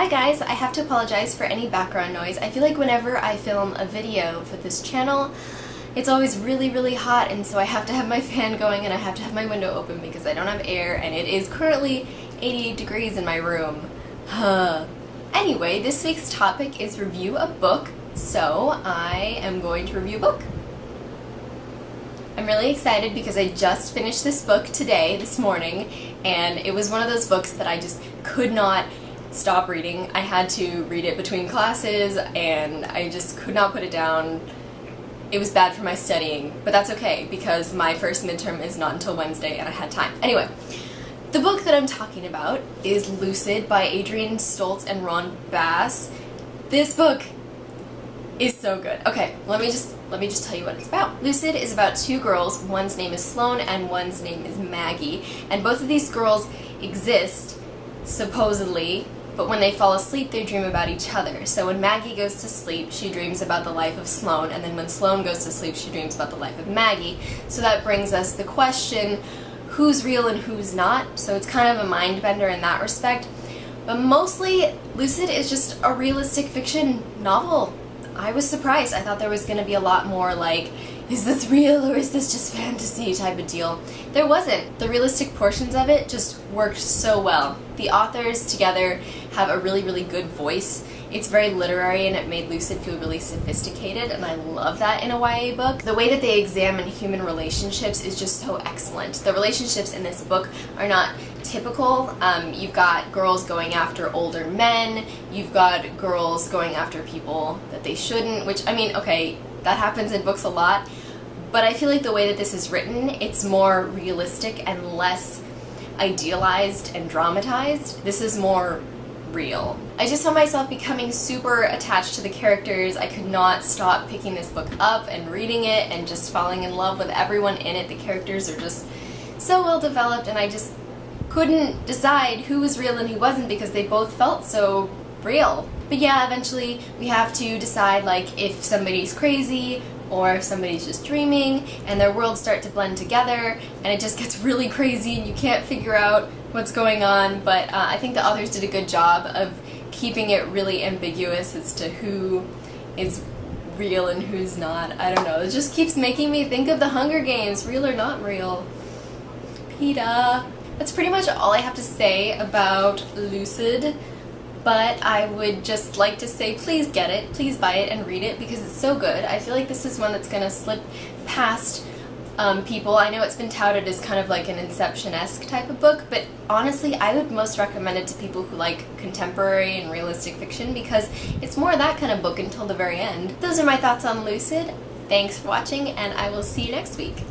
Hi guys, I have to apologize for any background noise. I feel like whenever I film a video for this channel, it's always really hot, and so I have to have my fan going and I have to have my window open because I don't have air, and it is currently 88 degrees in my room. Anyway, this week's topic is review a book, so I am going to review a book. I'm really excited because I just finished this book today, this morning, and it was one of those books that I just could not stop reading. I had to read it between classes and I just could not put it down. It was bad for my studying, but that's okay because my first midterm is not until Wednesday and I had time. Anyway, the book that I'm talking about is Lucid by Adrienne Stoltz and Ron Bass. This book is so good. Okay, let me just tell you what it's about. Lucid is about two girls. One's name is Sloane and one's name is Maggie, and both of these girls exist supposedly, but when they fall asleep they dream about each other. So when Maggie goes to sleep, she dreams about the life of Sloane, and then when Sloane goes to sleep, she dreams about the life of Maggie. So that brings us the question, who's real and who's not? So it's kind of a mind bender in that respect. But mostly, Lucid is just a realistic fiction novel. I was surprised. I thought there was going to be a lot more like, is this real or is this just fantasy type of deal. There wasn't. The realistic portions of it just worked so well. The authors together have a really good voice. It's very literary and it made Lucid feel really sophisticated, and I love that in a YA book. The way that they examine human relationships is just so excellent. The relationships in this book are not typical. You've got girls going after older men, you've got girls going after people that they shouldn't, which, I mean, okay, that happens in books a lot, but I feel like the way that this is written, it's more realistic and less idealized and dramatized. This is more real. I just found myself becoming super attached to the characters. I could not stop picking this book up and reading it and just falling in love with everyone in it. The characters are just so well developed, and I just couldn't decide who was real and who wasn't because they both felt so real. But yeah, eventually we have to decide like if somebody's crazy or if somebody's just dreaming, and their worlds start to blend together and it just gets really crazy and you can't figure out what's going on. But I think the authors did a good job of keeping it really ambiguous as to who is real and who's not. I don't know, it just keeps making me think of the Hunger Games, real or not real. PETA. That's pretty much all I have to say about Lucid, but I would just like to say please get it, please buy it and read it because it's so good. I feel like this is one that's going to slip past people. I know it's been touted as kind of like an Inception-esque type of book, but honestly I would most recommend it to people who like contemporary and realistic fiction because it's more that kind of book until the very end. Those are my thoughts on Lucid. Thanks for watching, and I will see you next week.